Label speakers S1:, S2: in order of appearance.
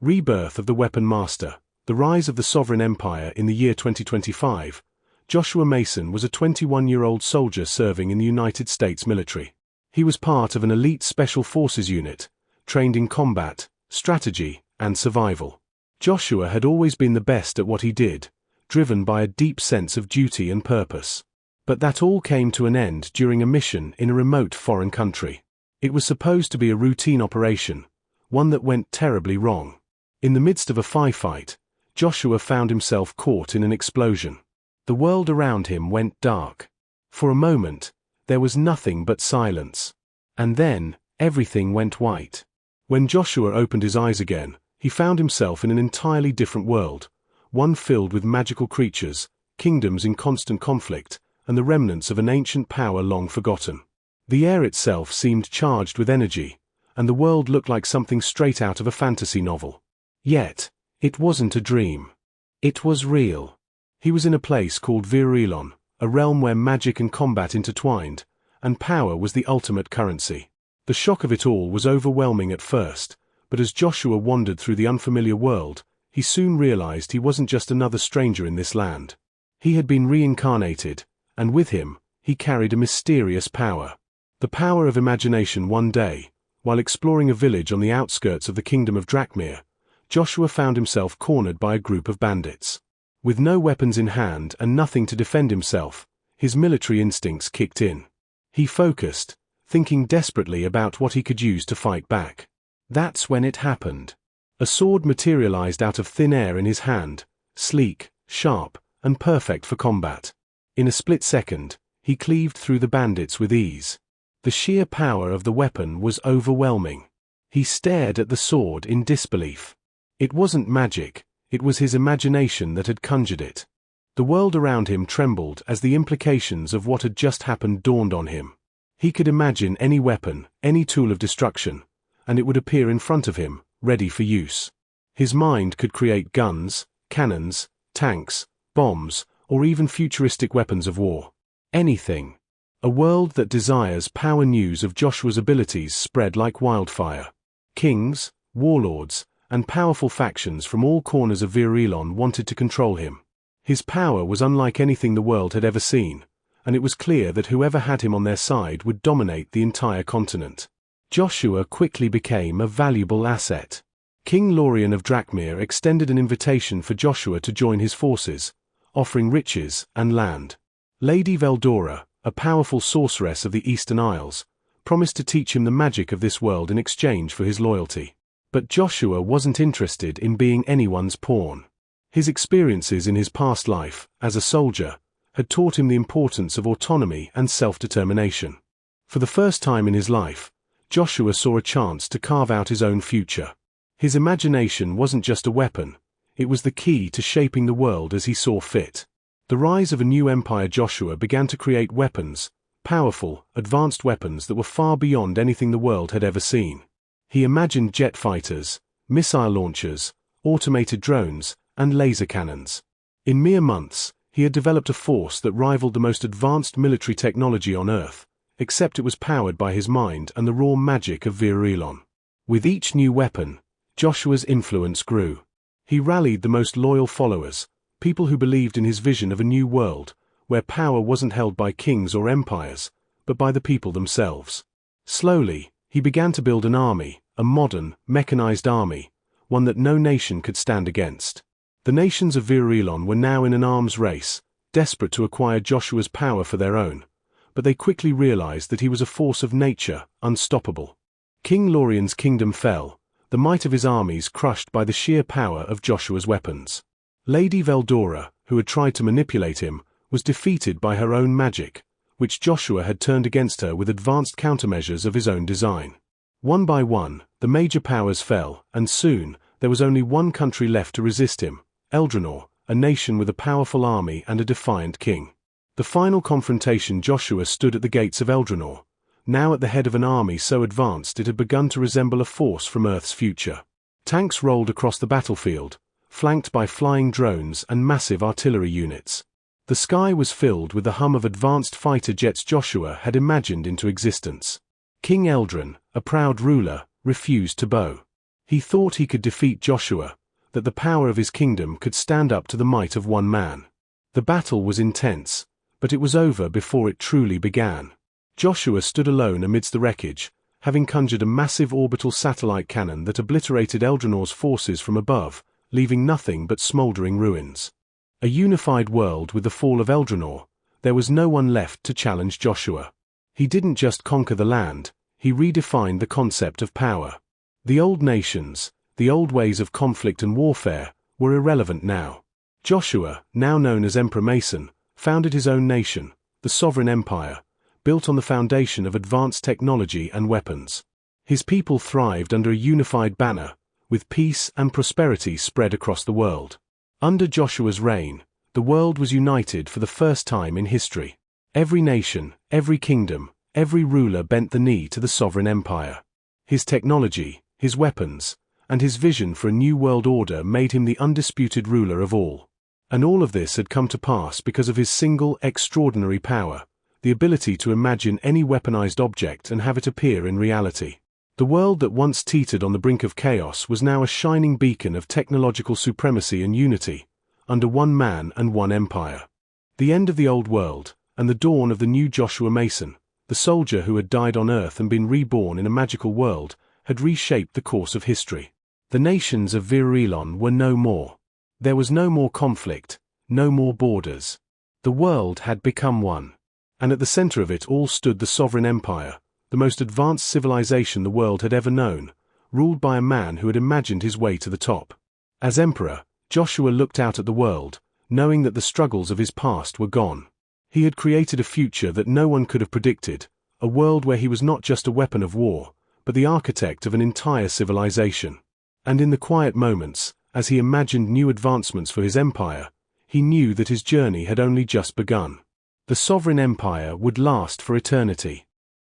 S1: Rebirth of the Weapon Master, the rise of the sovereign empire in the year 2025. Joshua Mason was a 21-year-old soldier serving in the United States military. He was part of an elite special forces unit, trained in combat, strategy, and survival. Joshua had always been the best at what he did, driven by a deep sense of duty and purpose. But that all came to an end during a mission in a remote foreign country. It was supposed to be a routine operation, one that went terribly wrong. In the midst of a firefight, Joshua found himself caught in an explosion. The world around him went dark. For a moment, there was nothing but silence. And then, everything went white. When Joshua opened his eyes again, he found himself in an entirely different world, one filled with magical creatures, kingdoms in constant conflict, and the remnants of an ancient power long forgotten. The air itself seemed charged with energy, and the world looked like something straight out of a fantasy novel. Yet, it wasn't a dream. It was real. He was in a place called Virilon, a realm where magic and combat intertwined, and power was the ultimate currency. The shock of it all was overwhelming at first, but as Joshua wandered through the unfamiliar world, he soon realized he wasn't just another stranger in this land. He had been reincarnated, and with him, he carried a mysterious power. The power of imagination. One day, while exploring a village on the outskirts of the kingdom of Drakmir, Joshua found himself cornered by a group of bandits. With no weapons in hand and nothing to defend himself, his military instincts kicked in. He focused, thinking desperately about what he could use to fight back. That's when it happened. A sword materialized out of thin air in his hand, sleek, sharp, and perfect for combat. In a split second, he cleaved through the bandits with ease. The sheer power of the weapon was overwhelming. He stared at the sword in disbelief. It wasn't magic, it was his imagination that had conjured it. The world around him trembled as the implications of what had just happened dawned on him. He could imagine any weapon, any tool of destruction, and it would appear in front of him, ready for use. His mind could create guns, cannons, tanks, bombs, or even futuristic weapons of war. Anything. A world that desires power. News of Joshua's abilities spread like wildfire. Kings, warlords, and powerful factions from all corners of Virilon wanted to control him. His power was unlike anything the world had ever seen, and it was clear that whoever had him on their side would dominate the entire continent. Joshua quickly became a valuable asset. King Lorien of Drakmir extended an invitation for Joshua to join his forces, offering riches and land. Lady Veldora, a powerful sorceress of the Eastern Isles, promised to teach him the magic of this world in exchange for his loyalty. But Joshua wasn't interested in being anyone's pawn. His experiences in his past life, as a soldier, had taught him the importance of autonomy and self-determination. For the first time in his life, Joshua saw a chance to carve out his own future. His imagination wasn't just a weapon, it was the key to shaping the world as he saw fit. The rise of a new empire. Joshua began to create weapons, powerful, advanced weapons that were far beyond anything the world had ever seen. He imagined jet fighters, missile launchers, automated drones, and laser cannons. In mere months, he had developed a force that rivaled the most advanced military technology on Earth, except it was powered by his mind and the raw magic of Virilon. With each new weapon, Joshua's influence grew. He rallied the most loyal followers, people who believed in his vision of a new world, where power wasn't held by kings or empires, but by the people themselves. Slowly, he began to build an army, a modern, mechanized army, one that no nation could stand against. The nations of Virilon were now in an arms race, desperate to acquire Joshua's power for their own, but they quickly realized that he was a force of nature, unstoppable. King Lorien's kingdom fell, the might of his armies crushed by the sheer power of Joshua's weapons. Lady Veldora, who had tried to manipulate him, was defeated by her own magic, which Joshua had turned against her with advanced countermeasures of his own design. One by one, the major powers fell, and soon, there was only one country left to resist him, Eldrannor, a nation with a powerful army and a defiant king. The final confrontation. Joshua stood at the gates of Eldrannor, now at the head of an army so advanced it had begun to resemble a force from Earth's future. Tanks rolled across the battlefield, flanked by flying drones and massive artillery units. The sky was filled with the hum of advanced fighter jets Joshua had imagined into existence. King Eldrin, a proud ruler, refused to bow. He thought he could defeat Joshua, that the power of his kingdom could stand up to the might of one man. The battle was intense, but it was over before it truly began. Joshua stood alone amidst the wreckage, having conjured a massive orbital satellite cannon that obliterated Eldranor's forces from above, leaving nothing but smoldering ruins. A unified world with the fall of Eldranor, there was no one left to challenge Joshua. He didn't just conquer the land, he redefined the concept of power. The old nations, the old ways of conflict and warfare, were irrelevant now. Joshua, now known as Emperor Mason, founded his own nation, the Sovereign Empire, built on the foundation of advanced technology and weapons. His people thrived under a unified banner, with peace and prosperity spread across the world. Under Joshua's reign, the world was united for the first time in history. Every nation, every kingdom, every ruler bent the knee to the Sovereign Empire. His technology, his weapons, and his vision for a new world order made him the undisputed ruler of all. And all of this had come to pass because of his single, extraordinary power, the ability to imagine any weaponized object and have it appear in reality. The world that once teetered on the brink of chaos was now a shining beacon of technological supremacy and unity, under one man and one empire. The end of the old world, and the dawn of the new Joshua Mason, the soldier who had died on Earth and been reborn in a magical world, had reshaped the course of history. The nations of Vir-Elon were no more. There was no more conflict, no more borders. The world had become one. And at the center of it all stood the Sovereign Empire, the most advanced civilization the world had ever known, ruled by a man who had imagined his way to the top. As emperor, Joshua looked out at the world, knowing that the struggles of his past were gone. He had created a future that no one could have predicted, a world where he was not just a weapon of war, but the architect of an entire civilization. And in the quiet moments, as he imagined new advancements for his empire, he knew that his journey had only just begun. The Sovereign Empire would last for eternity.